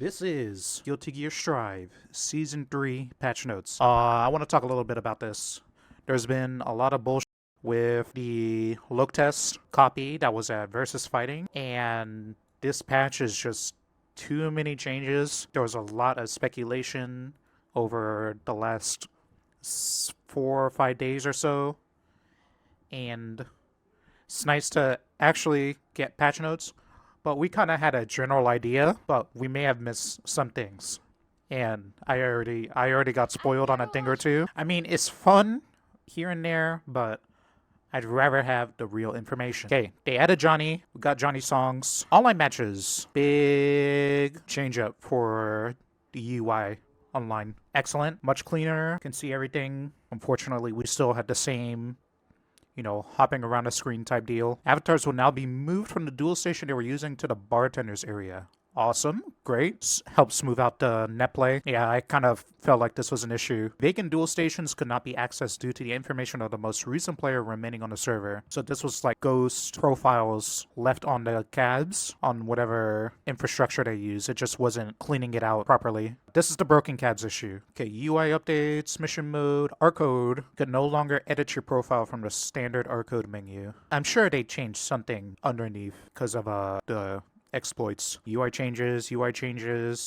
This is Guilty Gear Strive Season 3 patch notes. I want to talk a little bit about this. There's been a lot of bullshit with the look test copy that was at Versus Fighting, and this patch is just too many changes. There was a lot of speculation over the last 4 or 5 days or so, and it's nice to actually get patch notes. But we kind of had a general idea, but we may have missed some things. And I already got spoiled on a thing or two. I mean, it's fun here and there, but I'd rather have the real information. Okay, they added Johnny. We got Johnny songs. Online matches. Big change up for the UI online. Excellent. Much cleaner. Can see everything. Unfortunately, we still had the same hopping around a screen type deal. Avatars will now be moved from the dual station they were using to the bartender's area. Awesome. Great. Helps smooth out the net play. Yeah, I kind of felt like this was an issue. Vacant dual stations could not be accessed due to the information of the most recent player remaining on the server. So this was like ghost profiles left on the cabs on whatever infrastructure they use. It just wasn't cleaning it out properly. This is the broken cabs issue. Okay, UI updates, mission mode, R code. Could no longer edit your profile from the standard R code menu. I'm sure they changed something underneath because of the exploits. UI changes,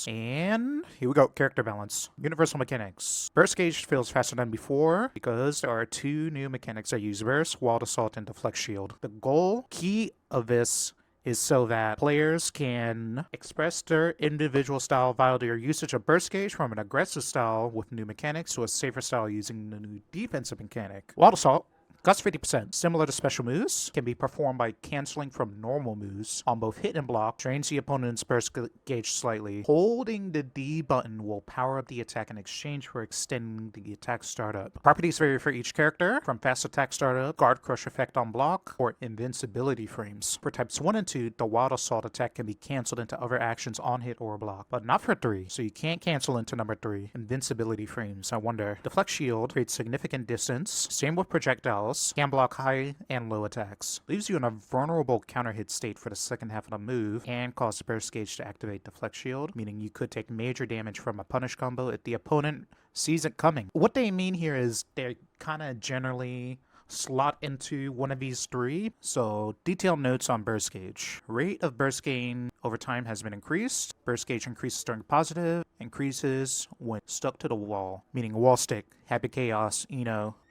and here we go, character balance. Universal mechanics. Burst gauge feels faster than before because there are 2 new mechanics that use burst, wall assault, and deflect shield. The key of this is so that players can express their individual style via their usage of burst gauge from an aggressive style with new mechanics to a safer style using the new defensive mechanic. Wall assault costs 50%. Similar to special moves, can be performed by canceling from normal moves on both hit and block, drains the opponent's burst gauge slightly. Holding the D button will power up the attack in exchange for extending the attack startup. Properties vary for each character, from fast attack startup, guard crush effect on block, or invincibility frames. For types 1 and 2, the wild assault attack can be cancelled into other actions on hit or block, but not for 3, so you can't cancel into number 3. Invincibility frames, I wonder. Deflect shield creates significant distance, same with projectiles, can block high and low attacks. Leaves you in a vulnerable counter hit state for the second half of the move and cause burst gauge to activate deflect shield, meaning you could take major damage from a punish combo if the opponent sees it coming. What they mean here is they kind of generally slot into one of these 3. So detailed notes on burst gauge. Rate of burst gain over time has been increased. Burst gauge increases during positive, increases when stuck to the wall, meaning wall stick, happy chaos,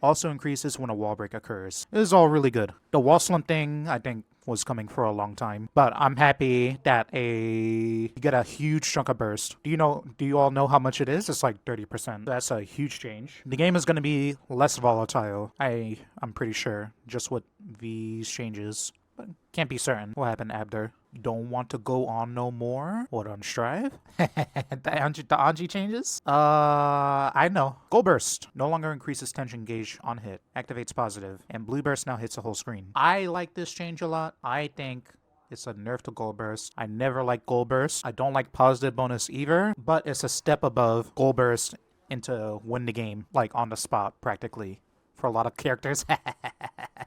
also increases when a wall break occurs. This is all really good. The wall slump thing, I think, was coming for a long time, but I'm happy that you get a huge chunk of burst. Do you all know how much it is? It's like 30%. That's a huge change. The game is going to be less volatile, I'm pretty sure, just with these changes. But can't be certain. What happened, Abder? You don't want to go on no more? What, on Strive? the Anji changes? I know. Gold Burst no longer increases tension gauge on hit. Activates positive. And Blue Burst now hits the whole screen. I like this change a lot. I think it's a nerf to Gold Burst. I never liked Gold Burst. I don't like positive bonus either, but it's a step above Gold Burst into win the game, like on the spot, practically. For a lot of characters.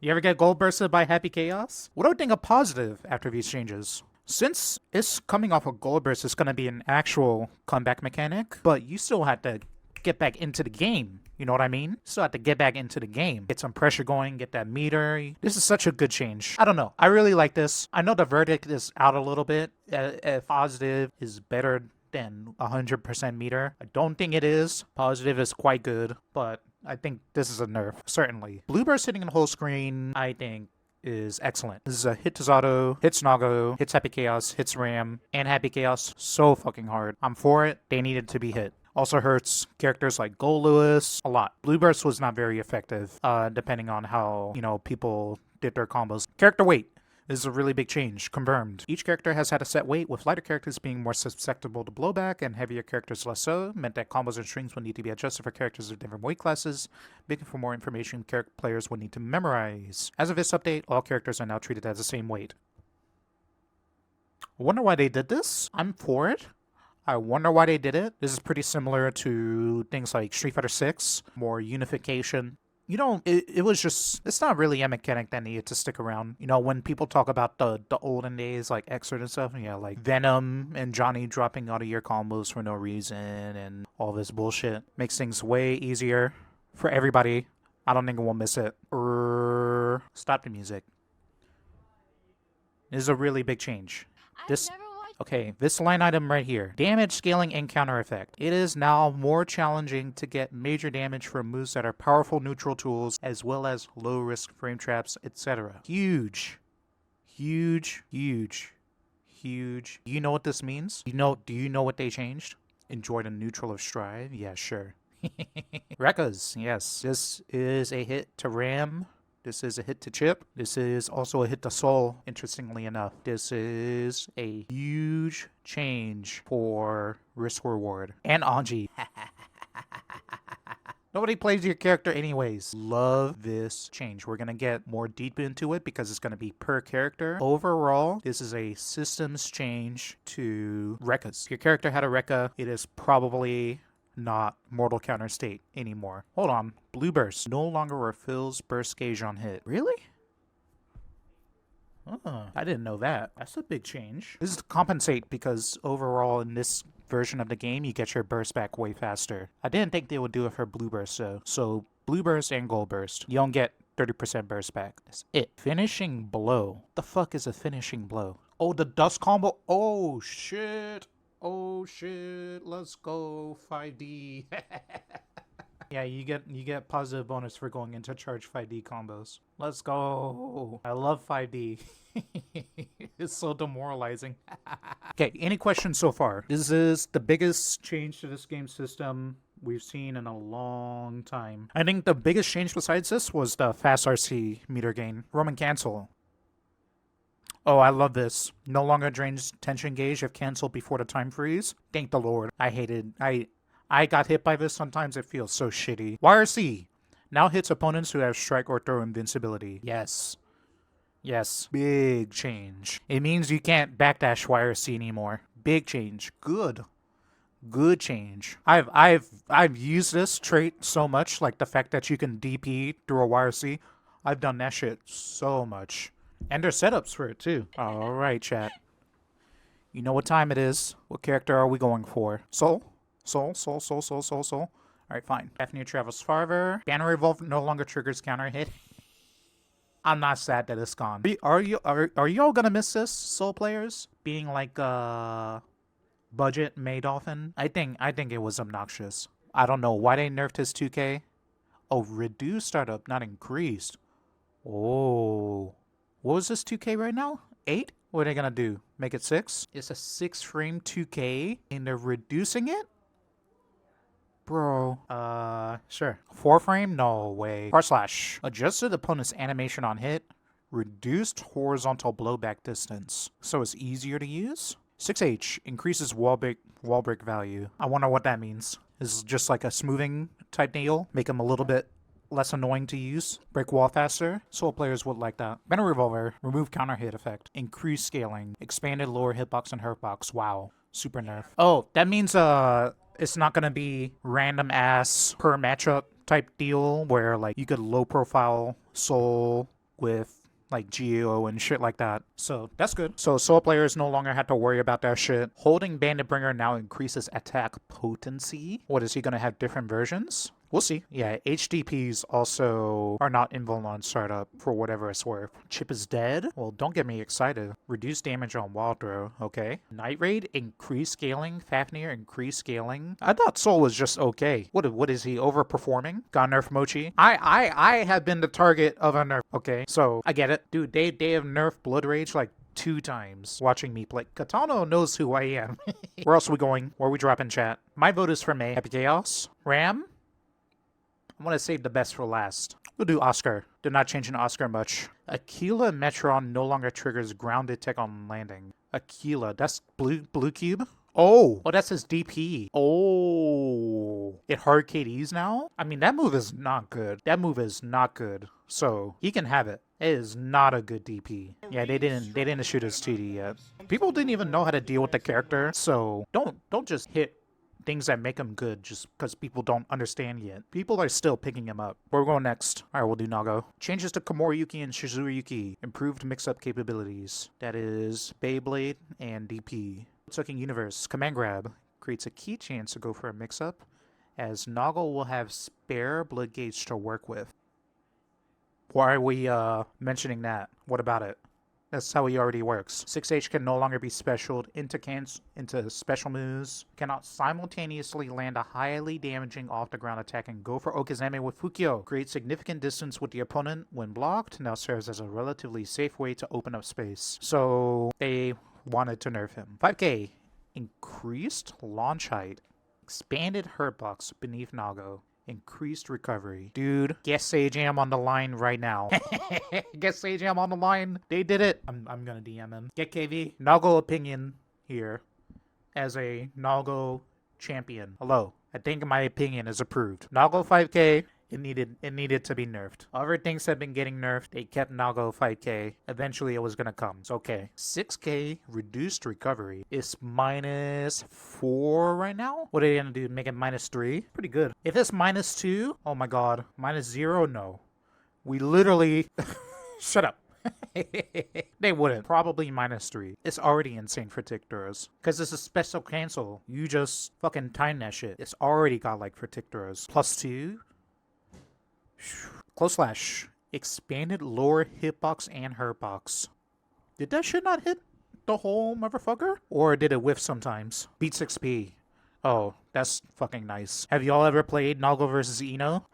You ever get gold bursted by Happy Chaos? What do I think of positive after these changes? Since it's coming off of gold burst, it's going to be an actual comeback mechanic, but you still have to get back into the game. You know what I mean? Still have to get back into the game. Get some pressure going, get that meter. This is such a good change. I don't know. I really like this. I know the verdict is out a little bit. If positive is better than 100% meter. I don't think it is. Positive is quite good, but I think this is a nerf, certainly. Blue burst hitting the whole screen, I think, is excellent. This is a hit to Zato, hits Nago, hits Happy Chaos, hits Ram, and Happy Chaos so fucking hard. I'm for it. They needed to be hit. Also hurts characters like Goldlewis a lot. Blue burst was not very effective, depending on how, people did their combos. Character weight. This is a really big change. Confirmed. Each character has had a set weight, with lighter characters being more susceptible to blowback and heavier characters less so. Meant that combos and strings will need to be adjusted for characters of different weight classes. Making for more information players will need to memorize. As of this update, all characters are now treated as the same weight. I wonder why they did this? I'm for it. I wonder why they did it. This is pretty similar to things like Street Fighter 6. More unification it was just, it's not really a mechanic that needed to stick around. You know, when people talk about the olden days, like Xrd and stuff, yeah, like Venom and Johnny dropping out of your combos for no reason and all this bullshit makes things way easier for everybody. I don't think we'll miss it. Stop the music. This is a really big change. This Okay, this line item right here. Damage scaling and counter effect. It is now more challenging to get major damage from moves that are powerful neutral tools, as well as low risk frame traps, etc. Huge. Huge, huge, huge. You know what this means? Do you know what they changed? Enjoy the neutral of Strive? Yeah, sure. Rekkas, yes. This is a hit to Ram. This is a hit to Chipp. This is also a hit to Soul, interestingly enough. This is a huge change for risk reward. And Anji. Nobody plays your character anyways. Love this change. We're going to get more deep into it because it's going to be per character. Overall, this is a systems change to Rekkas. If your character had a Rekka, it is probably not mortal counter state anymore. Hold on. Blue burst no longer refills burst gauge on hit. Really? Oh, I didn't know that. That's a big change. This is to compensate because overall in this version of the game, you get your burst back way faster. I didn't think they would do it for blue burst though. So blue burst and gold burst. You don't get 30% burst back. That's it. Finishing blow. The fuck is a finishing blow? Oh, the dust combo. Oh shit. Oh shit, let's go 5D. Yeah, you get positive bonus for going into charge 5D combos. Let's go. I love 5D. It's so demoralizing. Okay, any questions so far? This is the biggest change to this game system we've seen in a long time. I think the biggest change besides this was the fast RC meter gain. Roman cancel. Oh, I love this. No longer drains tension gauge if canceled before the time freeze. Thank the Lord. I got hit by this sometimes. It feels so shitty. YRC. Now hits opponents who have strike or throw invincibility. Yes. Yes. Big change. It means you can't backdash YRC anymore. Big change. Good. Good change. I've used this trait so much, like the fact that you can DP through a YRC. I've done that shit so much. And there's setups for it too. Alright, chat. You know what time it is. What character are we going for? Soul? Soul. Alright, fine. Fafnir travels farther. Banner Revolve no longer triggers counter hit. I'm not sad that it's gone. Are y'all gonna miss this, Soul players? Being like budget Maydolphin? I think it was obnoxious. I don't know why they nerfed his 2K. Oh, reduced startup, not increased. Oh. What was this 2K right now? 8? What are they gonna do? Make it 6? It's a 6 frame 2K and they're reducing it? Bro. Sure. 4 frame? No way. R slash. Adjusted opponent's animation on hit. Reduced horizontal blowback distance. So it's easier to use? 6H. Increases wall break value. I wonder what that means. Is it just like a smoothing type deal? Make them a little bit less annoying to use, break wall faster. Soul players would like that. Banner Revolver, remove counter hit effect, increase scaling, expanded lower hitbox and hurtbox. Wow, super nerf. Oh, that means it's not gonna be random ass per matchup type deal where like you could low profile Soul with like Geo and shit like that. So that's good. So Soul players no longer have to worry about that shit. Holding Bandit Bringer now increases attack potency. What, is he gonna have different versions? We'll see. Yeah, HDPs also are not invulnerable on startup for whatever it's worth. Chipp is dead? Well, don't get me excited. Reduce damage on wall throw, okay. Night Raid, increase scaling. Fafnir, increase scaling. I thought Soul was just okay. What is he, overperforming? Got nerf Mochi? I have been the target of a nerf, okay? So, I get it. Dude, they have nerfed Blood Rage like 2 times watching me play. Katano knows who I am. Where else are we going? Where are we dropping chat? My vote is for May. Happy Chaos. Ram? I want to save the best for last. We'll do Oscar. They're not changing Oscar much. Aquila Metron no longer triggers grounded tech on landing. Aquila, that's blue cube? Oh, that's his DP. Oh, it hard KDs now? I mean, that move is not good. That move is not good. So, he can have it. It is not a good DP. Yeah, they didn't shoot his TD yet. People didn't even know how to deal with the character, so don't just hit things that make him good just because people don't understand yet. People are still picking him up. Where we're going next? Alright, we'll do Nago. Changes to Komoriyuki and Shizuriyuki. Improved mix-up capabilities. That is Beyblade and DP. Potemkin Universe. Command Grab. Creates a key chance to go for a mix-up, as Nago will have spare blood gauge to work with. Why are we mentioning that? What about it? That's how he already works. 6H can no longer be specialed into special moves. Cannot simultaneously land a highly damaging off-the-ground attack and go for Okizeme with Fukyo. Creates significant distance with the opponent when blocked. Now serves as a relatively safe way to open up space. So they wanted to nerf him. 5K. Increased launch height. Expanded hurt box beneath Nago. Increased recovery. Dude, get Sage-Am on the line right now. Get Sage-Am on the line. They did it. I'm gonna DM him. Get KV. Nago opinion here as a Nago champion. Hello. I think my opinion is approved. Nago 5K. It needed to be nerfed. Other things have been getting nerfed. They kept Nago 5K. Eventually it was gonna come. It's okay. 6K reduced recovery is -4 right now. What are they gonna do? Make it -3? Pretty good. If it's -2, oh my god. -0? No. We literally shut up. They wouldn't. Probably -3. It's already insane for tick throws. Because it's a special cancel. You just fucking time that shit. It's already godlike for tick throws. +2. Close slash. Expanded lower hitbox and hurtbox. Did that shit not hit the whole motherfucker? Or did it whiff sometimes? Beat 6P. Oh, that's fucking nice. Have y'all ever played Nago versus Ino?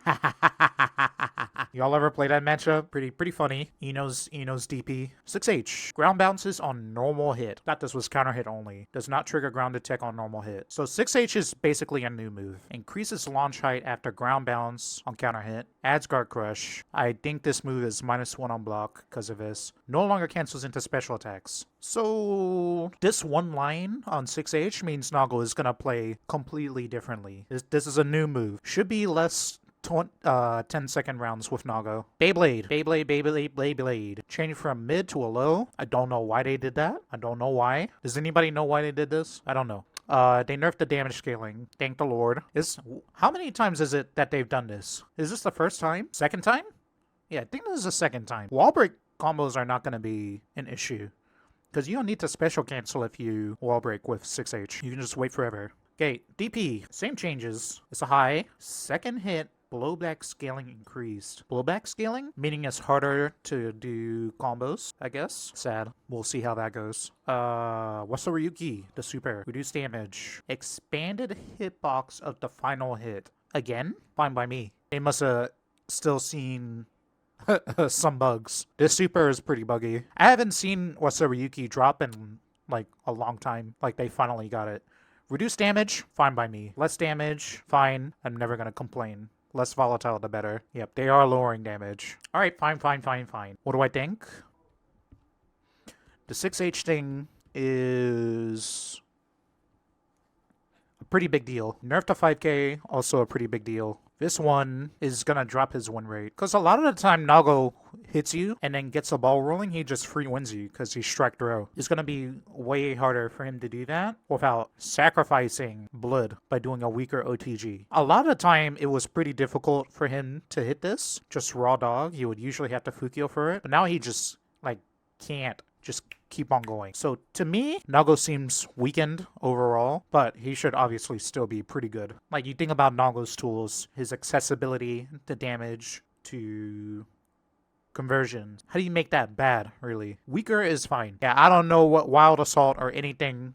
Y'all ever play that matchup? Pretty funny. Ino's DP. 6H. Ground bounces on normal hit. Thought this was counter hit only. Does not trigger ground attack on normal hit. So 6H is basically a new move. Increases launch height after ground bounce on counter hit. Adds guard crush. I think this move is -1 on block because of this. No longer cancels into special attacks. So this one line on 6H means Nago is gonna play completely differently. This is a new move. Should be less 10-second rounds with Nago. Beyblade. Change from mid to a low. I don't know why they did that. I don't know why. Does anybody know why they did this? I don't know. They nerfed the damage scaling. Thank the Lord. How many times is it that they've done this? Is this the first time? Second time? Yeah, I think this is the second time. Wall break combos are not going to be an issue. Because you don't need to special cancel if you wall break with 6H. You can just wait forever. Okay, DP. Same changes. It's a high. Second hit. Blowback scaling increased. Blowback scaling? Meaning it's harder to do combos, I guess. Sad. We'll see how that goes. Wasariyuki, the super. Reduced damage. Expanded hitbox of the final hit. Again? Fine by me. They must have still seen some bugs. This super is pretty buggy. I haven't seen Wasariyuki drop in like a long time. Like they finally got it. Reduced damage? Fine by me. Less damage? Fine. I'm never gonna complain. Less volatile, the better. Yep, they are lowering damage. Alright, fine. What do I think? The 6H thing is a pretty big deal. Nerf to 5K, also a pretty big deal. This one is gonna drop his win rate. Because a lot of the time Nago hits you and then gets a ball rolling, he just free wins you because he's strike throw. It's gonna be way harder for him to do that without sacrificing blood by doing a weaker OTG. A lot of the time it was pretty difficult for him to hit this. Just raw dog. He would usually have to Fukyo for it. But now he just like can't just keep on going. So to me, Nago seems weakened overall, but he should obviously still be pretty good. Like you think about Nago's tools, his accessibility to damage, to conversion. How do you make that bad, really? Weaker is fine. Yeah, I don't know what Wild Assault or anything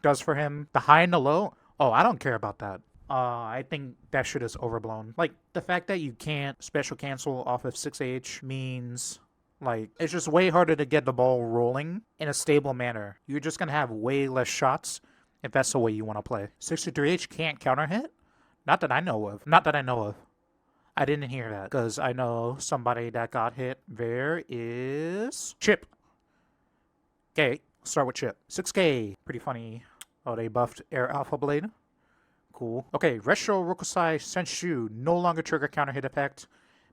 does for him. The high and the low? Oh, I don't care about that. I think that shit is overblown. Like, the fact that you can't special cancel off of 6H means like, it's just way harder to get the ball rolling in a stable manner. You're just gonna have way less shots if that's the way you want to play. 63H can't counter hit? Not that I know of. I didn't hear that, because I know somebody that got hit. There is Chipp. Okay, start with Chipp. 6K. Pretty funny. Oh, they buffed Air Alpha Blade. Cool. Okay, Retro Rokusai Senshu. No longer trigger counter hit effect,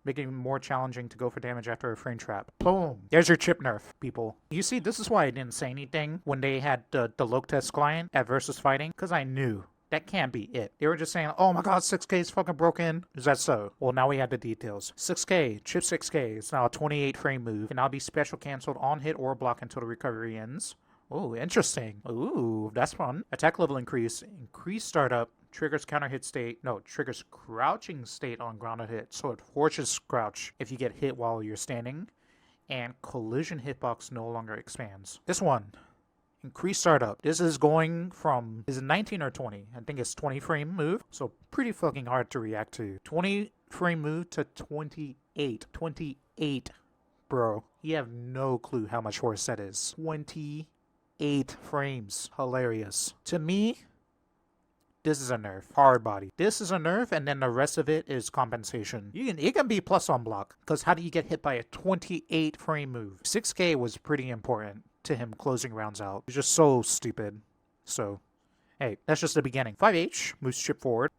making it more challenging to go for damage after a frame trap. Boom. There's your Chipp nerf, people. You see, this is why I didn't say anything when they had the look test client at Versus Fighting, because I knew That can't be it. They were just saying, oh my god, 6K is fucking broken. Is that so? Well, now we have the details. 6K, Chipp 6K. It's now a 28 frame move. Can now be special canceled on hit or block until the recovery ends. Oh, interesting. Ooh, that's fun. Attack level increase. Increase startup. Triggers counter hit state. No, triggers crouching state on grounded hit. So it forces crouch if you get hit while you're standing. And collision hitbox no longer expands. This one. Increase startup. This is going from, is it 19 or 20? I think it's 20 frame move. So pretty fucking hard to react to. 20 frame move to 28. 28, bro. You have no clue how much worse that is. 28 frames. Hilarious. To me, this is a nerf. Hard body. This is a nerf, and then the rest of it is compensation. It can be plus on block, because how do you get hit by a 28 frame move? 6K was pretty important to him closing rounds out. It's just so stupid. So, hey, that's just the beginning. 5H moves Chipp forward.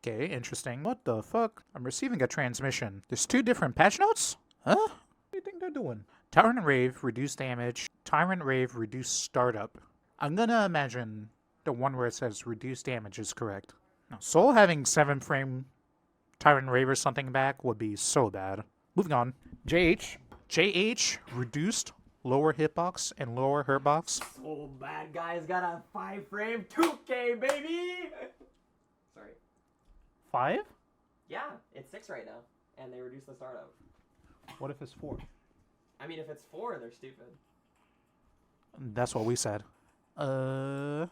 Okay, interesting. What the fuck? I'm receiving a transmission. There's 2 different patch notes? Huh? What do you think they're doing? Tyrant Rave, reduce damage. Tyrant Rave, reduce startup. I'm gonna imagine the one where it says reduce damage is correct. Now, Soul having 7 frame Tyrant Rave or something back would be so bad. Moving on. JH. JH, reduced lower hitbox and lower hurtbox. Oh, bad guy's got a 5 frame 2K, baby! Sorry. 5? Yeah, it's 6 right now, and they reduced the startup. What if it's 4? I mean, if it's 4, they're stupid. That's what we said. Resho,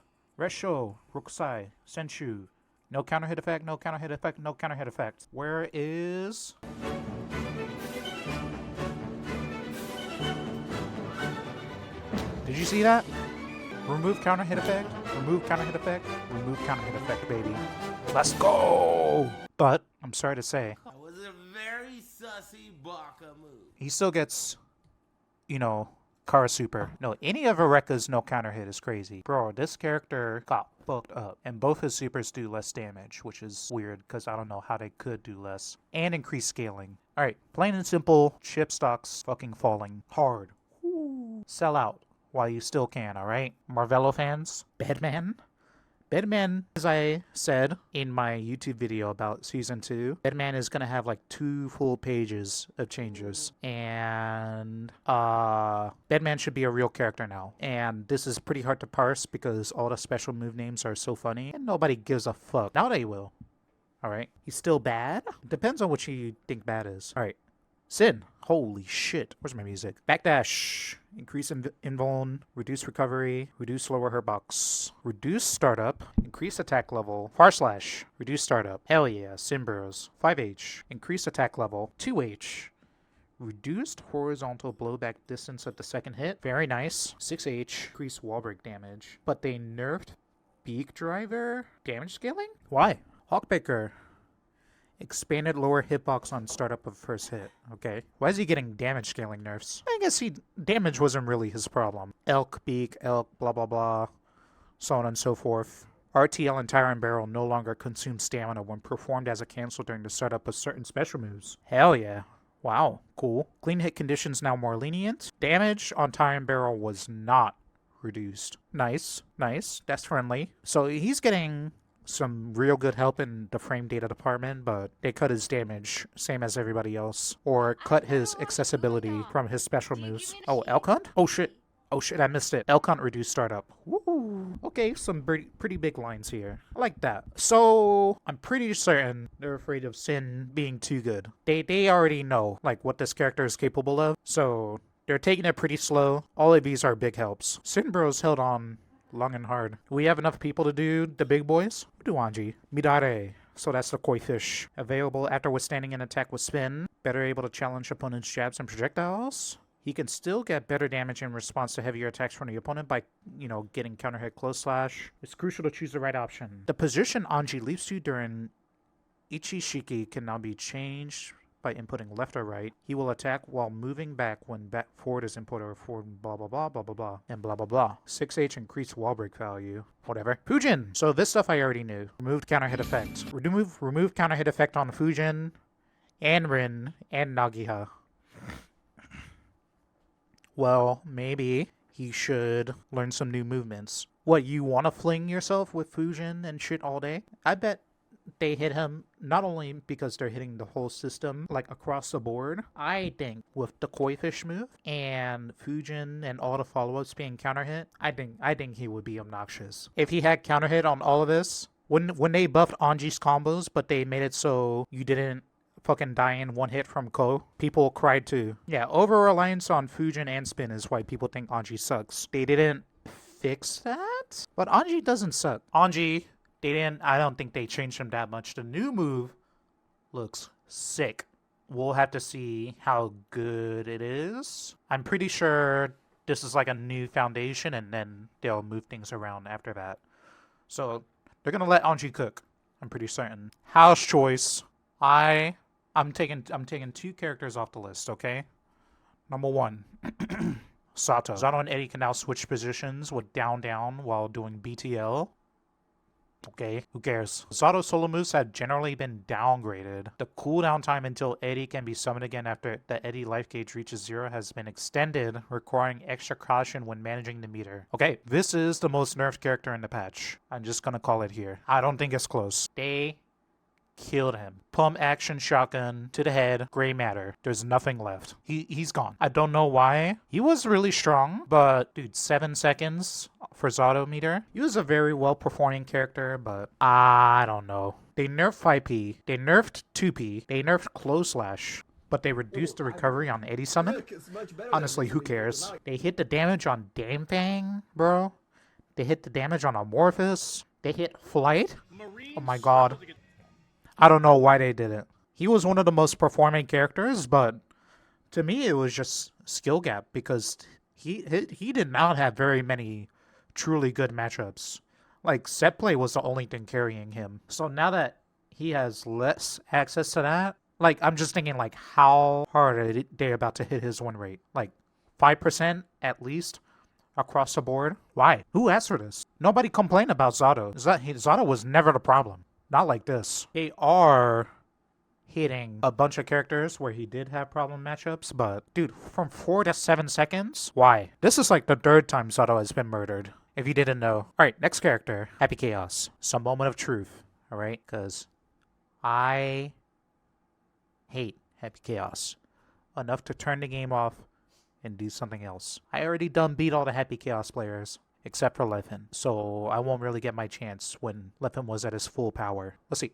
Rokusai, Senshu. No counter hit effect, no counter hit effect, no counter hit effect. Where is... Did you see that? Remove counter hit effect, remove counter hit effect, remove counter hit effect, baby. Let's go! But, I'm sorry to say, That was a very sussy Baka move. he still gets, you know, Kara Super. No, any of Eureka's no counter hit is crazy. Bro, this character got fucked up. And both his supers do less damage, which is weird, because I don't know how they could do less. And increase scaling. Alright, plain and simple, Chipp stocks fucking falling hard. Ooh. Sell out while you still can, alright? Marvello fans, Bedman? Bedman, as I said in my YouTube video about Season 2, Bedman is going to have like 2 full pages of changes. And Bedman should be a real character now. And this is pretty hard to parse because all the special move names are so funny. And nobody gives a fuck. Now they will. Alright. He's still bad? Depends on what you think bad is. Alright. Sin. Holy shit. Where's my music? Backdash. Increase invuln. Reduce recovery. Reduce lower hurtbox. Reduce startup. Increase attack level. Far slash. Reduce startup. Hell yeah. Sin burrows. 5H. Increase attack level. 2H. Reduced horizontal blowback distance at the second hit. Very nice. 6H. Increase wall break damage. But they nerfed beak driver damage scaling? Why? Hawkbaker. Expanded lower hitbox on startup of first hit. Okay. Why is he getting damage scaling nerfs? I guess damage wasn't really his problem. Elk, beak, elk, blah blah blah. So on and so forth. RTL and Tyrant Barrel no longer consume stamina when performed as a cancel during the startup of certain special moves. Hell yeah. Wow. Cool. Clean hit conditions now more lenient. Damage on Tyrant Barrel was not reduced. Nice. Nice. That's friendly. So he's getting some real good help in the frame data department, but they cut his damage, same as everybody else. Or cut his accessibility from his special moves. Oh, Elk Hunt? Oh shit. Oh shit, I missed it. Elk Hunt reduced startup. Woo! Okay, some pretty big lines here. I like that. So, I'm pretty certain they're afraid of Sin being too good. They already know, like, what this character is capable of, so they're taking it pretty slow. All of these are big helps. Sin Bros held on long and hard. We have enough people to do the big boys? We'll do Anji. Midare. So that's the koi fish. Available after withstanding an attack with spin. Better able to challenge opponent's jabs and projectiles. He can still get better damage in response to heavier attacks from the opponent by, you know, getting counter hit close slash. It's crucial to choose the right option. The position Anji leaps to during Ichishiki can now be changed by inputting left or right. He will attack while moving back when back forward is input or forward blah blah blah blah blah blah and blah blah blah. 6H increased wall break value. Whatever. Fujin! So this stuff I already knew. Removed counter hit effect. Remove counter hit effect on Fujin and Rin and Nagiha. Well, maybe he should learn some new movements. What, you want to fling yourself with Fujin and shit all day? I bet they hit him not only because they're hitting the whole system, like across the board. I think with the koi fish move and Fujin and all the follow-ups being counter hit, I think he would be obnoxious. If he had counter hit on all of this, when they buffed Anji's combos, but they made it so you didn't fucking die in one hit from Ko, people cried too. Yeah, over-reliance on Fujin and spin is why people think Anji sucks. They didn't fix that? But Anji doesn't suck. Anji, I don't think they changed him that much. The new move looks sick. We'll have to see how good it is. I'm pretty sure this is like a new foundation and then they'll move things around after that. So they're gonna let Anji cook. I'm pretty certain. House choice. I'm taking 2 characters off the list, okay? Number 1. Zato. Zato and Eddie can now switch positions with down while doing BTL. Okay, who cares? Zato's solo moves have generally been downgraded. The cooldown time until Eddie can be summoned again after the Eddie life gauge reaches 0 has been extended, requiring extra caution when managing the meter. Okay, this is the most nerfed character in the patch. I'm just gonna call it here. I don't think it's close. They killed him. Pump action shotgun to the head, gray matter. There's nothing left. He's gone. I don't know why. He was really strong, but dude, 7 seconds for Zato meter. He was a very well performing character, but I don't know. They nerfed 5P. They nerfed 2P. They nerfed close slash. But they reduced the recovery on Eddie summon. Honestly, who cares? They hit the damage on Dame Fang, bro. They hit the damage on Amorphous. They hit Flight. Oh my god. I don't know why they did it. He was one of the most performing characters, but to me it was just skill gap because he did not have very many truly good matchups. Like, set play was the only thing carrying him. So now that he has less access to that, like, I'm just thinking, like, how hard are they about to hit his win rate? Like, 5% at least across the board? Why? Who asked for this? Nobody complained about Zato. Zato was never the problem. Not like this. They are hitting a bunch of characters where he did have problem matchups, but dude, from 4 to 7 seconds? Why? This is like the 3rd time Zato has been murdered, if you didn't know. Alright, next character. Happy Chaos. Some moment of truth. Alright, because I hate Happy Chaos enough to turn the game off and do something else. I already done beat all the Happy Chaos players, except for Leffen, so I won't really get my chance when Leffen was at his full power. Let's see.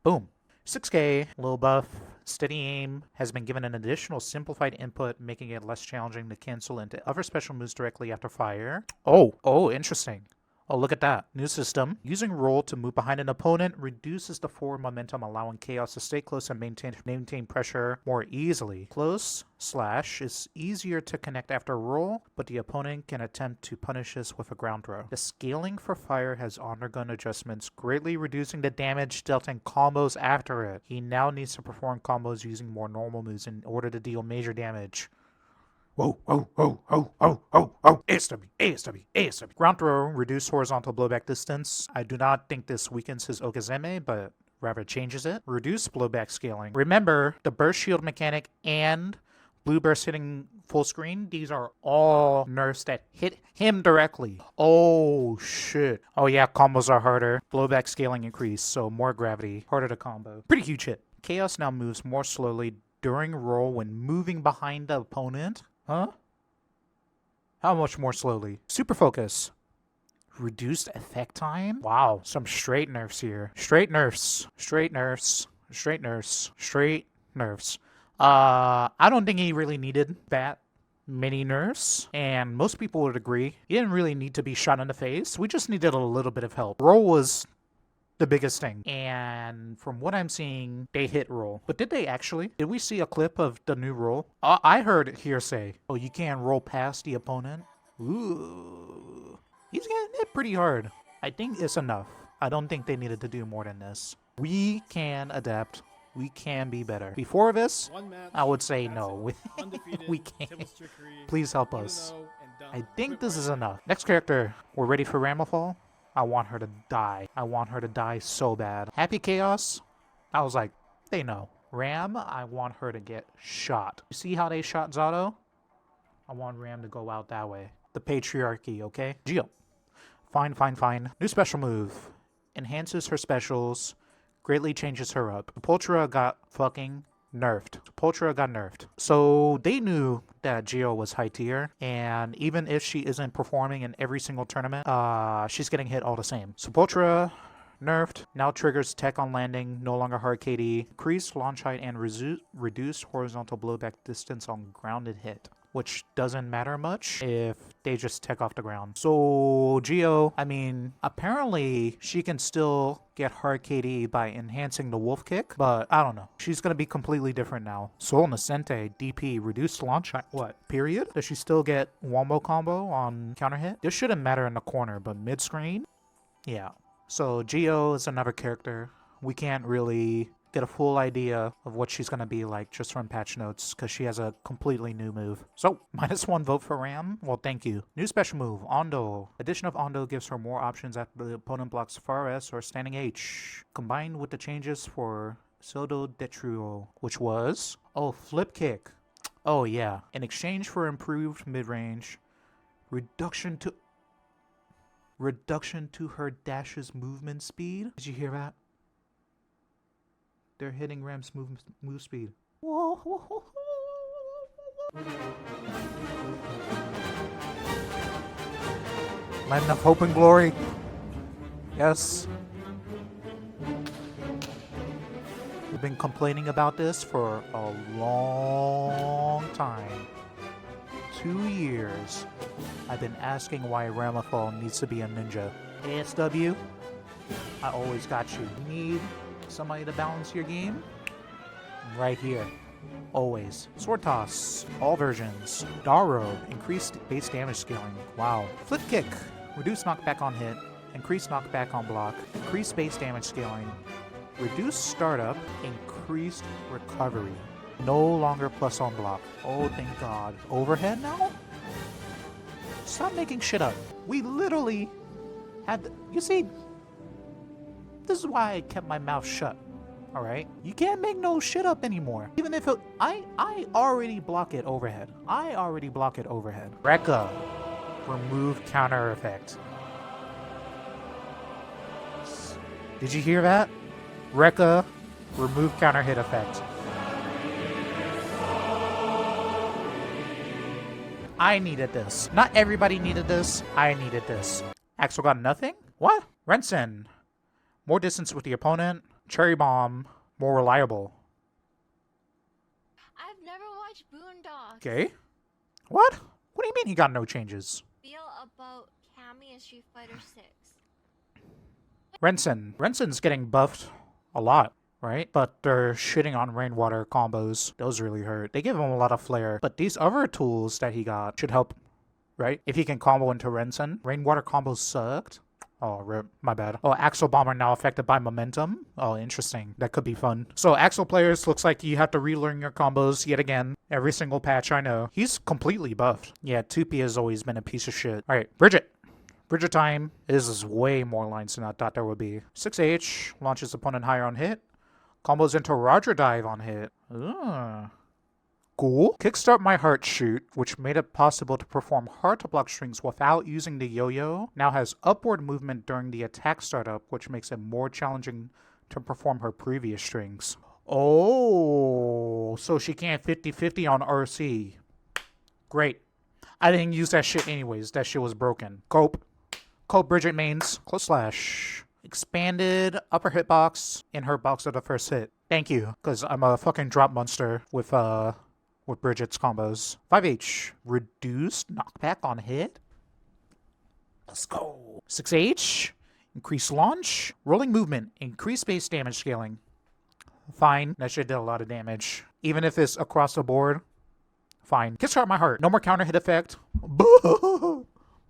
Boom. 6K, low buff, steady aim, has been given an additional simplified input, making it less challenging to cancel into other special moves directly after fire. Oh, interesting. Oh, look at that. New system. Using roll to move behind an opponent reduces the forward momentum, allowing Chaos to stay close and maintain pressure more easily. Close slash is easier to connect after roll, but the opponent can attempt to punish this with a ground throw. The scaling for fire has undergone adjustments, greatly reducing the damage dealt in combos after it. He now needs to perform combos using more normal moves in order to deal major damage. Whoa. ASW. Ground throw, reduce horizontal blowback distance. I do not think this weakens his Okazeme, but rather changes it. Reduce blowback scaling. Remember, the burst shield mechanic and blue burst hitting full screen, these are all nerfs that hit him directly. Oh, shit. Oh yeah, combos are harder. Blowback scaling increase, so more gravity, harder to combo. Pretty huge hit. Chaos now moves more slowly during roll when moving behind the opponent. Huh? How much more slowly? Super focus. Reduced effect time? Wow, some straight nerfs here. Straight nerfs. I don't think he really needed that many nerfs, and most people would agree. He didn't really need to be shot in the face. We just needed a little bit of help. Roll was the biggest thing, and from what I'm seeing, they hit roll. But did they actually? Did we see a clip of the new roll? I heard hearsay. Oh, you can't roll past the opponent? Ooh. He's getting hit pretty hard. I think it's enough. I don't think they needed to do more than this. We can adapt. We can be better. Before this, I would say no. We can't. Please help us. I think this is enough. Next character. We're ready for Ramlethal? I want her to die. I want her to die so bad. Happy Chaos? I was like, they know. Ram, I want her to get shot. You see how they shot Zato? I want Ram to go out that way. The patriarchy, okay? Geo. Fine, fine, fine. New special move. Enhances her specials. Greatly changes her up. Sepultura got fucking nerfed. Sepultura got nerfed. So they knew that Geo was high tier, and even if she isn't performing in every single tournament, she's getting hit all the same. Sepultura nerfed. Now triggers tech on landing, no longer hard KD. Increased launch height and reduced horizontal blowback distance on grounded hit, which doesn't matter much if they just tech off the ground. So Geo, I mean, apparently she can still get hard KD by enhancing the wolf kick, but I don't know. She's gonna be completely different now. Sol Nascente, DP, reduced launch height. What? Period? Does she still get wombo combo on counter hit? This shouldn't matter in the corner, but mid screen? Yeah. So Geo is another character. We can't really get a full idea of what she's going to be like just from patch notes because she has a completely new move. So, -1 vote for Ram? Well, thank you. New special move, Ondo. Addition of Ondo gives her more options after the opponent blocks far S or standing H. Combined with the changes for Sodo Detruo, which was... Oh, flip kick. Oh, yeah. In exchange for improved mid-range, reduction to her dash's movement speed. Did you hear that? They're hitting Ram's move speed. Whoa. Land of hope and glory. Yes. We've been complaining about this for a long time. 2 years. I've been asking why Ramlethal needs to be a ninja. ASW, I always got you. You need somebody to balance your game? I'm right here. Always. Sword toss. All versions. Daro. Increased base damage scaling. Wow. Flip kick. Reduced knockback on hit. Increased knockback on block. Increased base damage scaling. Reduced startup. Increased recovery. No longer plus on block. Oh, thank God. Overhead now? Stop making shit up. We literally had... You see... This is why I kept my mouth shut. Alright? You can't make no shit up anymore. Even if it... I already block it overhead. Rekka. Remove counter effect. Did you hear that? Rekka. Remove counter hit effect. I needed this. Not everybody needed this. I needed this. Axel got nothing? What? Rensen. More distance with the opponent. Cherry Bomb. More reliable. I've never watched Boondocks. Okay. What? What do you mean he got no changes? Feel about Cammy and Street Fighter 6. Rensen. Rensen's getting buffed a lot, right? But they're shitting on rainwater combos. Those really hurt. They give him a lot of flair. But these other tools that he got should help, right? If he can combo into Rensen. Rainwater combos sucked. Oh, rip. My bad. Oh, Axel Bomber now affected by momentum. Oh, interesting. That could be fun. So, Axel players, looks like you have to relearn your combos yet again. Every single patch, I know. He's completely buffed. Yeah, 2P has always been a piece of shit. Alright, Bridget. Bridget time. This is way more lines than I thought there would be. 6H. Launches opponent higher on hit. Combos into Roger Dive on hit. Ugh. Cool. Kickstart My Heart Shoot, which made it possible to perform hard-to-block strings without using the yo-yo, now has upward movement during the attack startup, which makes it more challenging to perform her previous strings. Oh, so she can't 50-50 on RC. Great. I didn't use that shit anyways. That shit was broken. Cope Bridget mains. Close slash. Expanded upper hitbox in her box of the first hit. Thank you, because I'm a fucking drop monster with Bridget's combos. 5H. Reduced knockback on hit. Let's go. 6H. Increased launch. Rolling movement. Increased base damage scaling. Fine. That shit did a lot of damage. Even if it's across the board. Fine. Kickstart My Heart. No more counter hit effect.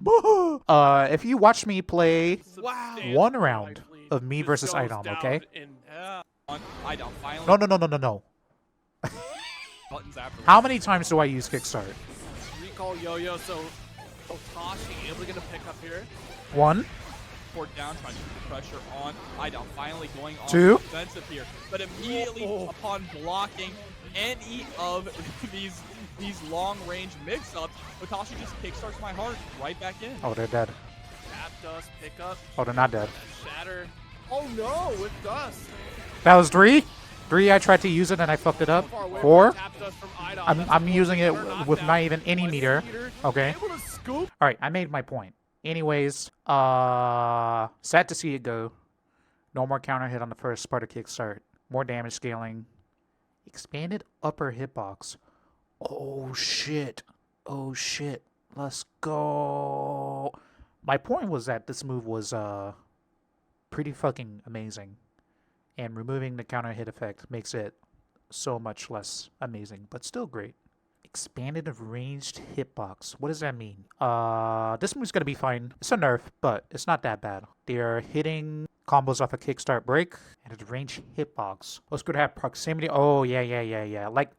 If you watch me play one round of me versus Idom, okay? No. How many times do I use Kickstart? Recall yo-yo, so Hotashi able to get a pick up here. 1. Port down, trying to keep the pressure on. Idom finally going on 2. Offensive here, but immediately upon blocking any of these long-range mix-ups, Hotashi just kickstarts My Heart right back in. Oh, they're dead. tap dust pickup. Oh, they're not dead. Shatter. Oh no, with dust. That was 3. 3, I tried to use it and I fucked it up. Far away 4. from tap dust from Idol. I'm That's a using it full with not knockdown. even any One meter. meter. Okay. Able to scoop. All right, I made my point. Anyways, sad to see it go. No more counter hit on the first Sparta kickstart. More damage scaling. Expanded upper hitbox. Oh shit. Oh shit. Let's go. My point was that this move was pretty fucking amazing. And removing the counter hit effect makes it so much less amazing, but still great. Expanded ranged hitbox. What does that mean? This move's gonna be fine. It's a nerf, but it's not that bad. They're hitting combos off a kickstart break, and it's ranged hitbox. What's good to have proximity? Oh yeah. Like,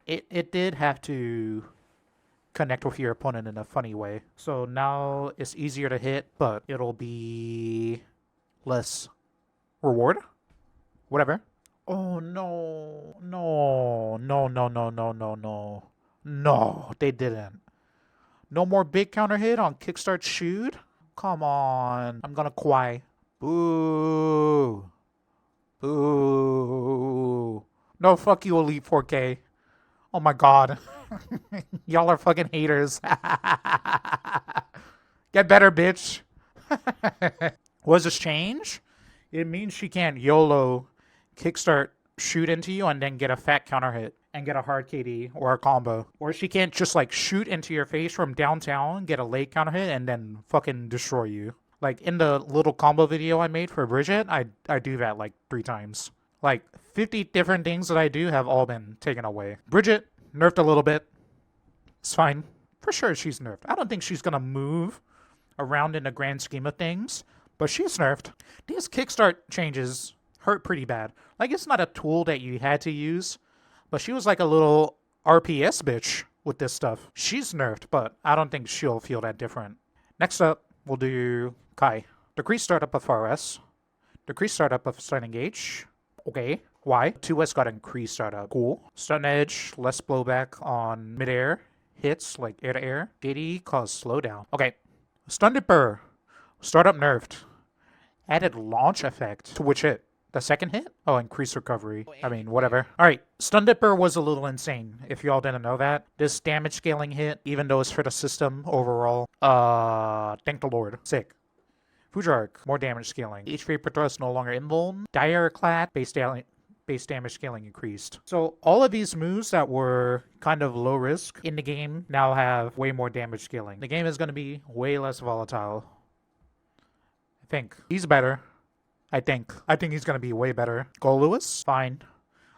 it did have to connect with your opponent in a funny way. So now it's easier to hit, but it'll be less reward. Whatever. Oh no, they didn't. No more big counter hit on kickstart shoot? Come on, I'm gonna cry. Boo. Boo. No, fuck you, Elite 4K. Oh my god. Y'all are fucking haters. Get better, bitch. What does this change? It means she can't YOLO kickstart shoot into you and then get a fat counter hit and get a hard KD or a combo. Or she can't just like shoot into your face from downtown, get a late counter hit, and then fucking destroy you. Like in the little combo video I made for Bridget, I do that like 3 times. Like 50 different things that I do have all been taken away. Bridget, nerfed a little bit. It's fine. For sure she's nerfed. I don't think she's gonna move around in the grand scheme of things, but she's nerfed. These kickstart changes hurt pretty bad. Like, it's not a tool that you had to use, but she was like a little RPS bitch with this stuff. She's nerfed, but I don't think she'll feel that different. Next up, we'll do Kai. Decrease startup of RS. Decrease startup of stun engage. Okay. Why? 2S got increased startup. Cool. Stun edge, less blowback on midair hits, like air to air. KD cause slowdown. Okay. Stun dipper. Startup nerfed. Added launch effect. To which hit? The second hit? Oh, increased recovery. I mean, whatever. Alright, Stun Dipper was a little insane, if y'all didn't know that. This damage scaling hit, even though it's for the system overall, thank the Lord. Sick. Fujark, more damage scaling. HP per thrust no longer invuln. Direclad, base damage scaling increased. So all of these moves that were kind of low risk in the game now have way more damage scaling. The game is going to be way less volatile. I think. He's better. I think he's gonna be way better. Goldlewis, fine.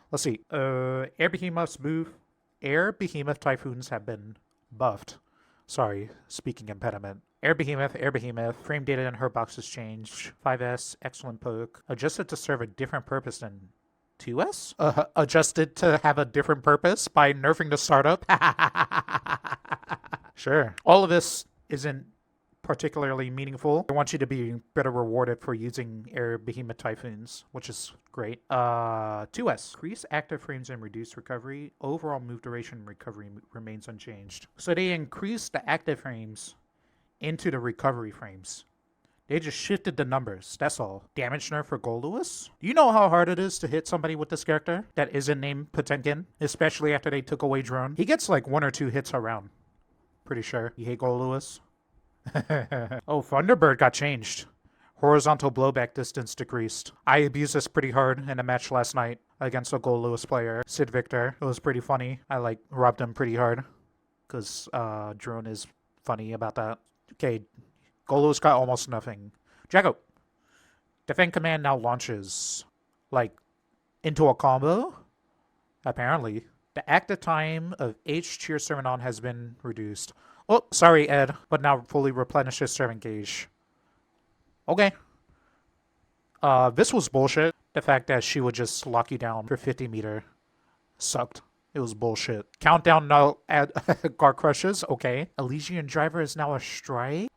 Let's see. Air Behemoth Typhoons have been buffed. Sorry, speaking impediment. Air Behemoth. Frame data in her boxes changed. 5S, excellent poke. Adjusted to serve a different purpose than 2S? Adjusted to have a different purpose by nerfing the startup? Sure. All of this isn't particularly meaningful. I want you to be better rewarded for using Air Behemoth Typhoons, which is great. 2S. Increase active frames and reduce recovery. Overall move duration recovery remains unchanged. So they increased the active frames into the recovery frames. They just shifted the numbers, that's all. Damage nerf for Goldlewis? Do you know how hard it is to hit somebody with this character that isn't named Potemkin? Especially after they took away Drone. He gets like 1 or 2 hits a round. Pretty sure. You hate Goldlewis? Oh, Thunderbird got changed. Horizontal blowback distance decreased. I abused this pretty hard in a match last night against a Goldlewis player, Sid Victor. It was pretty funny. I like robbed him pretty hard because Drone is funny about that. Okay, Goldlewis got almost nothing. Jacko. Defend command now launches like into a combo. Apparently, the active time of H tier servant on has been reduced. Oh, sorry, Ed, but now fully replenishes servant gauge. Okay. This was bullshit. The fact that she would just lock you down for 50 meter sucked. It was bullshit. Countdown now at guard crushes. Okay. Elysian driver is now a strike.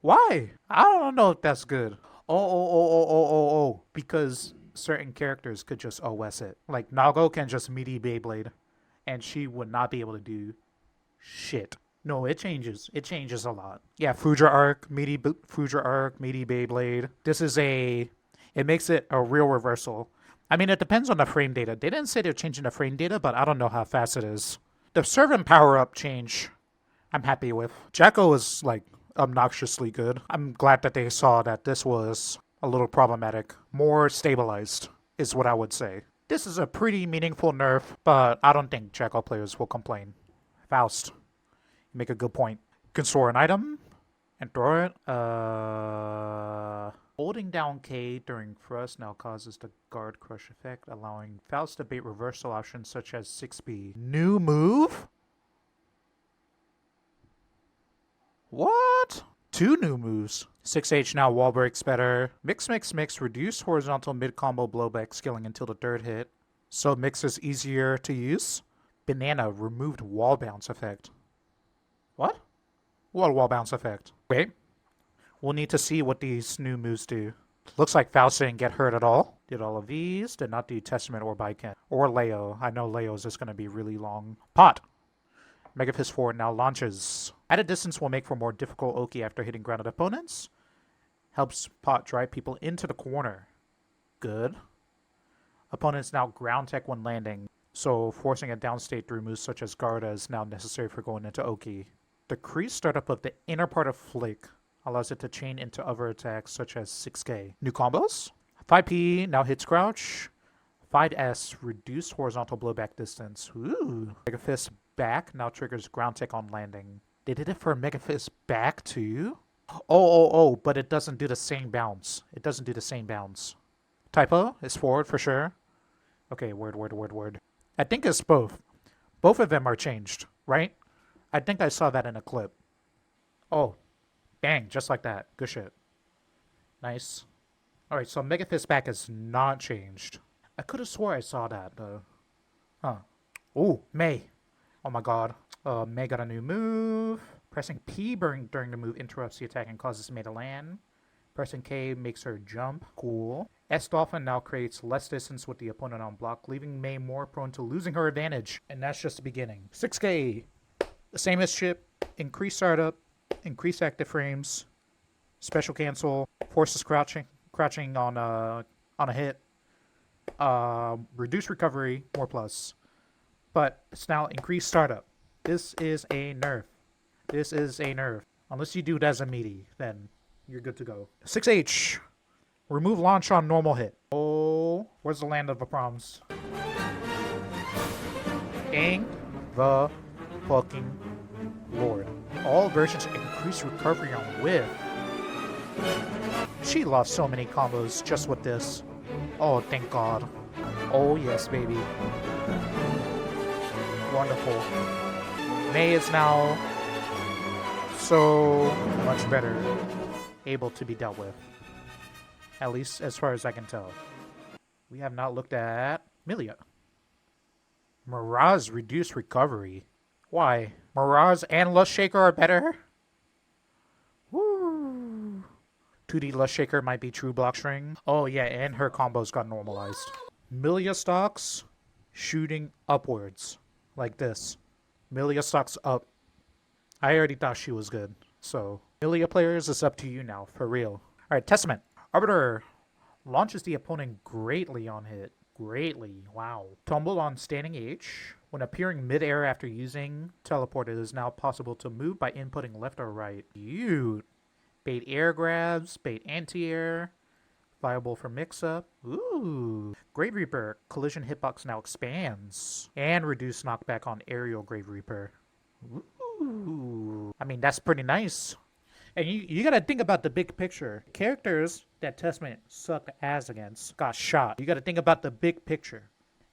Why? I don't know if that's good. Oh. Because certain characters could just OS it. Like, Nago can just meaty Beyblade, and she would not be able to do shit. No, it changes. It changes a lot. Yeah, Fuja Arc, Fuja Arc, meaty Beyblade. This is a... It makes it a real reversal. I mean, it depends on the frame data. They didn't say they're changing the frame data, but I don't know how fast it is. The servant power-up change, I'm happy with. Jacko is, like, obnoxiously good. I'm glad that they saw that this was a little problematic. More stabilized is what I would say. This is a pretty meaningful nerf, but I don't think Jacko players will complain. Faust, you make a good point. You can store an item and throw it. Holding down K during thrust now causes the guard crush effect, allowing Faust to bait reversal options such as 6B. New move? What? 2 new moves. 6H now wall breaks better. Mix, reduce horizontal mid-combo blowback skilling until the 3rd hit. So mix is easier to use. Banana removed wall bounce effect. What? What wall bounce effect? Wait. We'll need to see what these new moves do. Looks like Faust didn't get hurt at all. Did all of these. Did not do Testament or Baiken. Or Leo. I know Leo's is going to be really long. Pot. Mega Fist 4 now launches. At a distance will make for more difficult Oki after hitting grounded opponents. Helps Pot drive people into the corner. Good. Opponents now ground tech when landing. So forcing a downstate through moves such as Garda is now necessary for going into Oki. Decrease startup of the inner part of Flick allows it to chain into other attacks such as 6K. New combos? 5P now hits crouch. 5S reduced horizontal blowback distance. Ooh. Mega Fist back now triggers ground tech on landing. They did it for Mega Fist back too? Oh, but it doesn't do the same bounce. It doesn't do the same bounce. Typo is forward for sure. Okay, word. I think it's both. Both of them are changed, right? I think I saw that in a clip. Oh. Bang, just like that. Good shit. Nice. Alright, so Mega Fist back is not changed. I could have swore I saw that, though. Huh. Ooh, May. Oh my god. May got a new move. Pressing P during the move interrupts the attack and causes May to land. Pressing K makes her jump. Cool. S Dolphin now creates less distance with the opponent on block, leaving May more prone to losing her advantage. And that's just the beginning. 6K. The same as Chipp. Increase startup. Increase active frames, special cancel, forces crouching on a hit, reduce recovery, more plus. But it's now increased startup. This is a nerf. This is a nerf. Unless you do it as a meaty, then you're good to go. 6H. Remove launch on normal hit. Oh, where's the land of the proms? Dang the fucking Lord. All versions increase recovery on whiff. She lost so many combos just with this. Oh, thank God. Oh, yes, baby. Wonderful. May is now so much better able to be dealt with. At least as far as I can tell. We have not looked at Millia. Mirage reduced recovery. Why? Mirage and Lust Shaker are better? Woo! 2D Lust Shaker might be true block string. Oh yeah, and her combos got normalized. Millia stocks shooting upwards. Like this. Millia stocks up. I already thought she was good. So, Millia players, it's up to you now, for real. Alright, Testament. Arbiter launches the opponent greatly on hit. Greatly. Wow. Tumble on standing H. When appearing mid-air after using teleport, it is now possible to move by inputting left or right. Cute. Bait air grabs, bait anti-air. Viable for mix-up. Ooh. Grave Reaper. Collision hitbox now expands. And reduce knockback on aerial Grave Reaper. Ooh. I mean, that's pretty nice. And you gotta think about the big picture. Characters that Testament sucked ass against got shot. You gotta think about the big picture.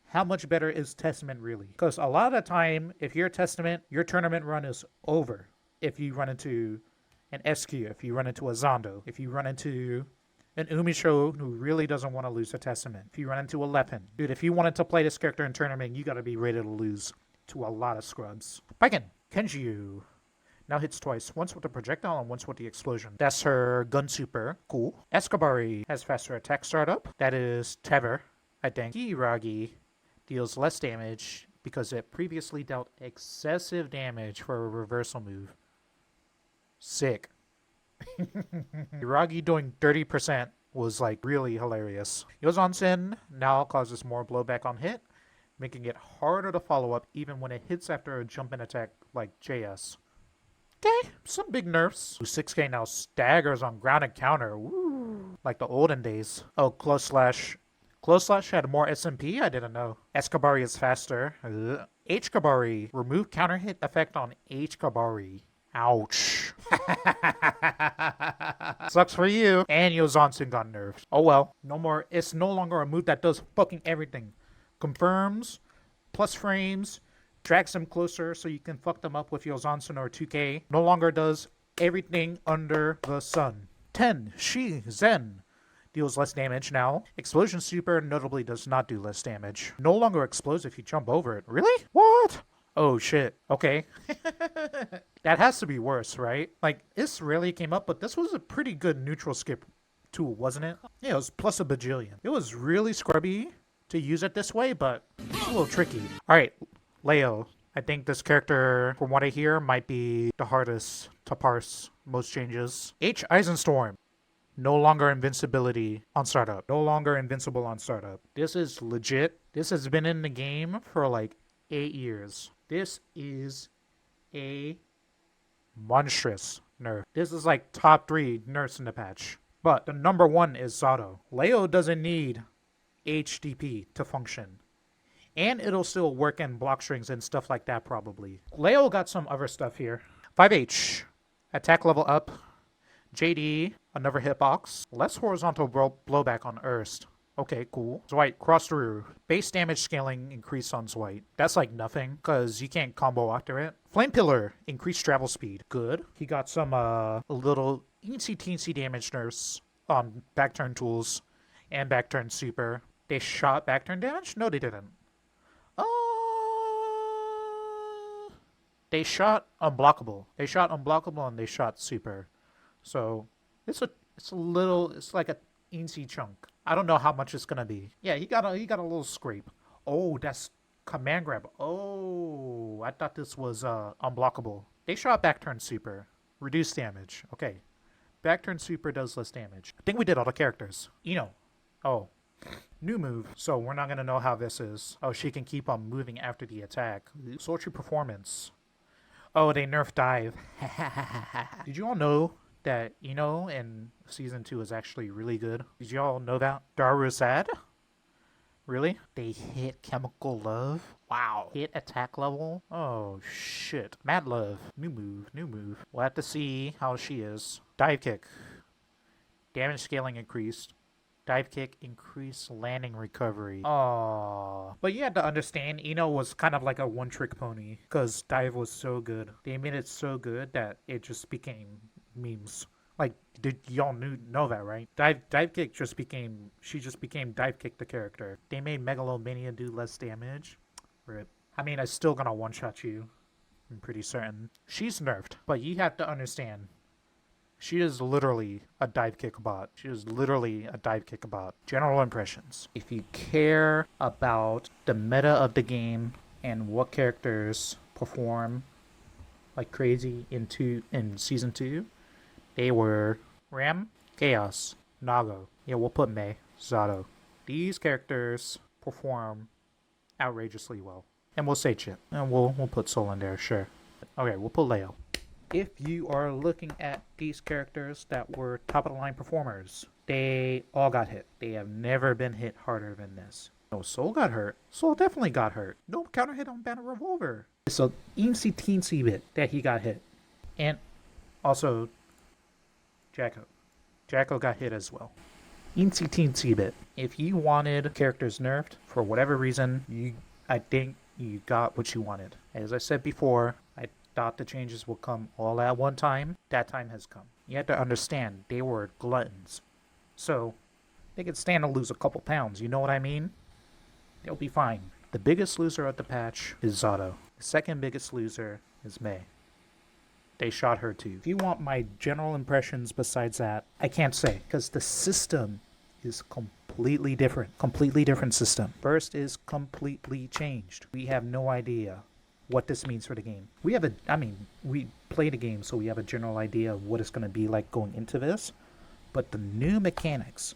How much better is Testament really? Because a lot of the time, if you're Testament, your tournament run is over. If you run into an SQ, if you run into a Zondo, if you run into an Umisho who really doesn't want to lose to Testament, if you run into a Lepin. Dude, if you wanted to play this character in tournament, you gotta be ready to lose to a lot of scrubs. Baiken, Kenjiu. Now hits twice, once with the projectile and once with the explosion. That's her gun super. Cool. Escabari has faster attack startup. That is Tever, I think. Kiragi deals less damage, because it previously dealt excessive damage for a reversal move. Sick. Iragi doing 30% was like really hilarious. Yozansen now causes more blowback on hit, making it harder to follow up even when it hits after a jump in attack like JS. Okay, some big nerfs. 6K now staggers on ground and counter. Woo, like the olden days. Oh, close slash. Close slash had more SMP? I didn't know. S-Kabari is faster. H-Kabari. Remove counter hit effect on H-Kabari. Ouch. Sucks for you. And Yozansen got nerfed. Oh well. No more. It's no longer a move that does fucking everything. Confirms, plus frames, drags them closer so you can fuck them up with Yozansen or 2K. No longer does everything under the sun. 10. Shi Zen. Deals less damage now. Explosion Super notably does not do less damage. No longer explodes if you jump over it. Really? What? Oh shit. Okay. That has to be worse, right? Like, this really came up, but this was a pretty good neutral skip tool, wasn't it? Yeah, it was plus a bajillion. It was really scrubby to use it this way, but it's a little tricky. Alright, Leo. I think this character, from what I hear, might be the hardest to parse most changes. H. Eisenstorm. No longer invincibility on startup. No longer invincible on startup. This is legit. This has been in the game for like 8 years. This is a monstrous nerf. This is like top 3 nerfs in the patch. But the number 1 is Zato. Leo doesn't need HDP to function. And it'll still work in block strings and stuff like that probably. Leo got some other stuff here. 5H. Attack level up. JD. Another hitbox. Less horizontal blowback on Erst. Okay, cool. Dwight, cross through. Base damage scaling increase on Dwight. That's like nothing, because you can't combo after it. Flame Pillar, increased travel speed. Good. He got some little teensy damage nerfs on back turn tools and back turn super. They shot back turn damage? No, they didn't. They shot unblockable. They shot unblockable and they shot super. So it's like a eensy chunk. I don't know how much it's gonna be. Yeah, he got a little scrape. Oh, that's command grab. Oh, I thought this was unblockable. They shot back turn super. Reduced damage. Okay. Back turn super does less damage. I think we did all the characters. Oh. New move. So we're not gonna know how this is. Oh, she can keep on moving after the attack. Sultry performance. Oh, they nerfed dive. Did you all know that in season 2 is actually really good? Did you all know that? Darusad? Really? They hit chemical love? Wow. Hit attack level? Oh shit. Mad love. New move. We'll have to see how she is. Dive kick. Damage scaling increased. Dive kick, increase landing recovery. Aww. But you had to understand, Ino was kind of like a one-trick pony, because dive was so good. They made it so good that it just became memes. Like, did y'all know that, right? Dive kick just became dive kick the character. They made Megalomania do less damage. Rip. I mean, I'm still gonna one-shot you. I'm pretty certain. She's nerfed, but you have to understand. She is literally a dive kick bot. General impressions. If you care about the meta of the game and what characters perform like crazy in season 2, they were Ram, Chaos, Nago. Yeah, we'll put Mei, Zato. These characters perform outrageously well. And we'll say Chipp. And we'll put Soul in there, sure. Okay, we'll put Leo. If you are looking at these characters that were top-of-the-line performers, they all got hit. They have never been hit harder than this. No, Soul got hurt. Soul definitely got hurt. No counter hit on Banner Revolver. It's a teensy bit that he got hit. And also, Jacko. Jacko got hit as well. Teensy bit. If you wanted characters nerfed, for whatever reason, I think you got what you wanted. As I said before, I thought the changes would come all at one time. That time has come. You have to understand, they were gluttons. So, they could stand to lose a couple pounds, you know what I mean? They'll be fine. The biggest loser of the patch is Zato. The second biggest loser is Mei. They shot her too. If you want my general impressions besides that, I can't say, because the system is completely completely different system. Burst is completely changed. We have no idea what this means for the game. We play the game, so we have a general idea of what it's going to be like going into this, but the new mechanics,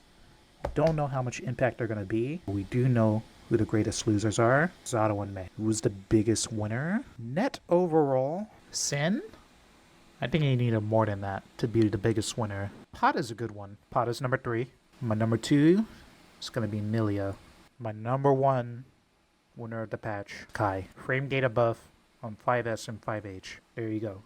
don't know how much impact they're going to be. We do know who the greatest losers are. Zato and May. Who's the biggest winner? Net overall, Sin? I think he needed more than that to be the biggest winner. Pot is a good one. Pot is number 3. My number 2 is going to be Millia. My number 1 winner of the patch, Kai. Frame data buff on 5S and 5H. There you go.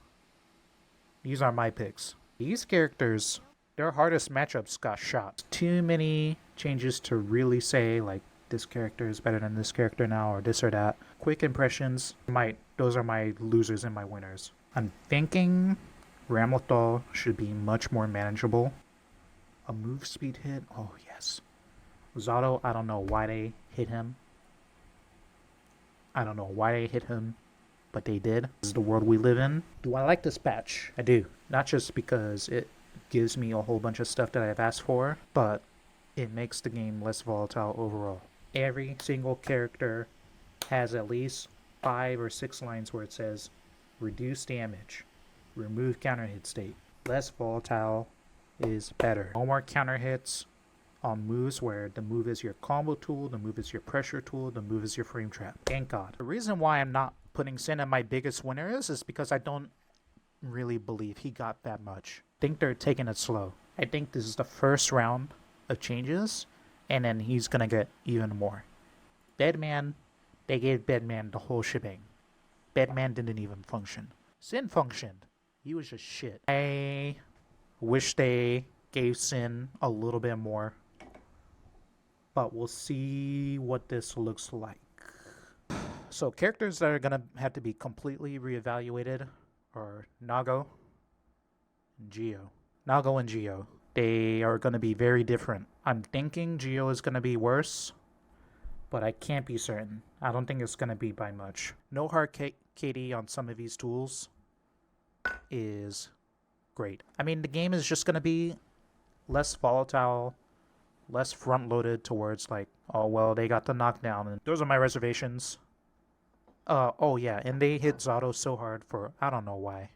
These are my picks. These characters, their hardest matchups got shot. Too many changes to really say, like, this character is better than this character now, or this or that. Quick impressions, those are my losers and my winners. I'm thinking Ramlethal should be much more manageable. A move speed hit, oh yes. Zato, I don't know why they hit him. But they did. This is the world we live in. Do I like this patch? I do. Not just because it gives me a whole bunch of stuff that I've asked for, but it makes the game less volatile overall. Every single character has at least 5 or 6 lines where it says, reduce damage, remove counter hit state. Less volatile is better. No more counter hits on moves where the move is your combo tool, the move is your pressure tool, the move is your frame trap. Thank God. The reason why I'm not putting Sin at my biggest winner is because I don't really believe he got that much. I think they're taking it slow. I think this is the first round of changes, and then he's gonna get even more. Bedman, they gave Bedman the whole shebang. Bedman didn't even function. Sin functioned. He was just shit. I wish they gave Sin a little bit more, but we'll see what this looks like. So characters that are gonna have to be completely reevaluated are Nago and Geo. Nago and Geo. They are gonna be very different. I'm thinking Geo is gonna be worse, but I can't be certain. I don't think it's gonna be by much. No hard KD on some of these tools is great. I mean, the game is just gonna be less volatile, less front-loaded towards like, oh well, they got the knockdown, and those are my reservations. Oh yeah, and they hit Zato so hard for, I don't know why.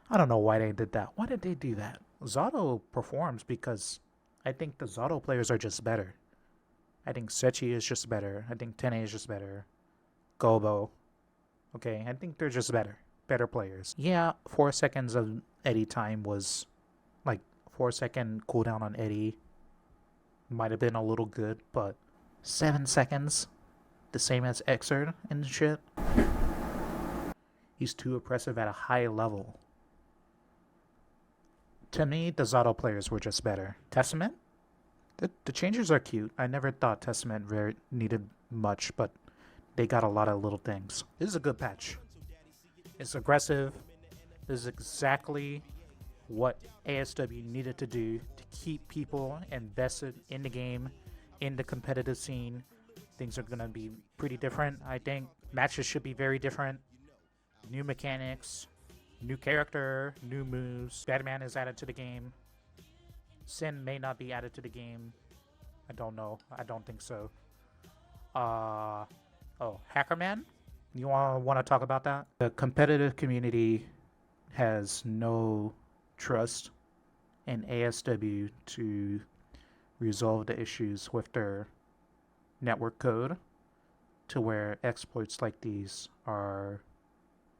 I don't know why they did that. Why did they do that? Zato performs because I think the Zato players are just better. I think Sechi is just better. I think Tene is just better. Gobo. Okay, I think they're just better. Better players. Yeah, 4 seconds of Eddie time was, like, 4-second cooldown on Eddie might have been a little good, but 7 seconds? The same as Exerd and shit? He's too oppressive at a high level. To me, the Zato players were just better. Testament? The changes are cute. I never thought Testament needed much, but they got a lot of little things. This is a good patch. It's aggressive. This is exactly what ASW needed to do to keep people invested in the game, in the competitive scene. Things are going to be pretty different, I think. Matches should be very different. New mechanics, new character, new moves. Bedman is added to the game. Sin may not be added to the game. I don't know. I don't think so. Oh, Hackerman? You want to talk about that? The competitive community has no trust in ASW to resolve the issues with their network code to where exploits like these are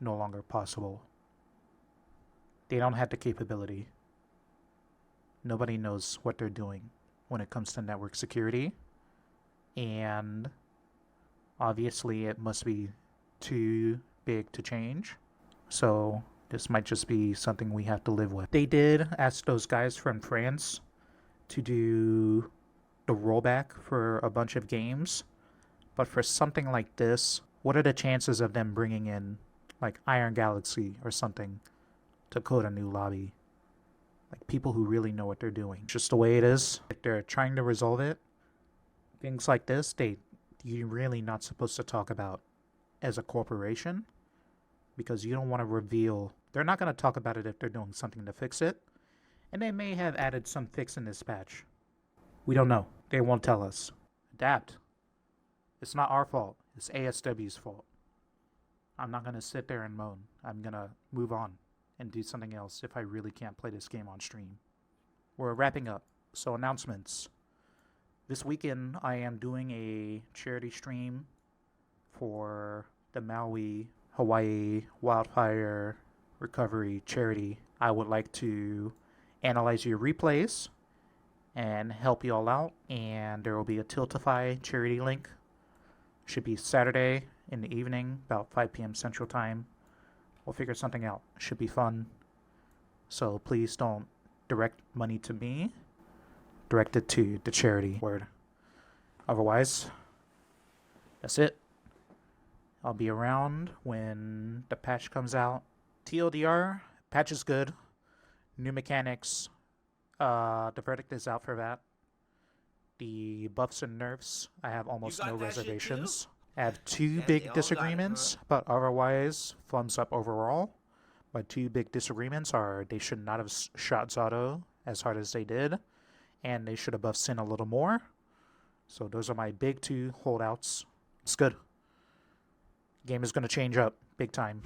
no longer possible. They don't have the capability. Nobody knows what they're doing when it comes to network security, and obviously it must be too big to change. So this might just be something we have to live with. They did ask those guys from France to do the rollback for a bunch of games, but for something like this, what are the chances of them bringing in like Iron Galaxy or something to code a new lobby? Like people who really know what they're doing. Just the way it is. If they're trying to resolve it, things like this, you're really not supposed to talk about as a corporation, because you don't want to reveal. They're not going to talk about it if they're doing something to fix it, and they may have added some fix in this patch. We don't know. They won't tell us. Adapt. It's not our fault. It's ASW's fault. I'm not going to sit there and moan. I'm going to move on and do something else if I really can't play this game on stream. We're wrapping up. So announcements. This weekend I am doing a charity stream for the Maui, Hawaii wildfire recovery charity. I would like to analyze your replays and help you all out. And there will be a Tiltify charity link. Should be Saturday in the evening, about 5 p.m. Central Time. We'll figure something out. Should be fun. So please don't direct money to me. Direct it to the charity. Word. Otherwise, that's it. I'll be around when the patch comes out. TLDR, patch is good. New mechanics. The verdict is out for that. The buffs and nerfs, I have almost no reservations. I have two big disagreements, but otherwise, thumbs up overall. My two big disagreements are they should not have shot Zato as hard as they did, and they should have buffed Sin a little more. So those are my big two holdouts. It's good. Game is going to change up big time.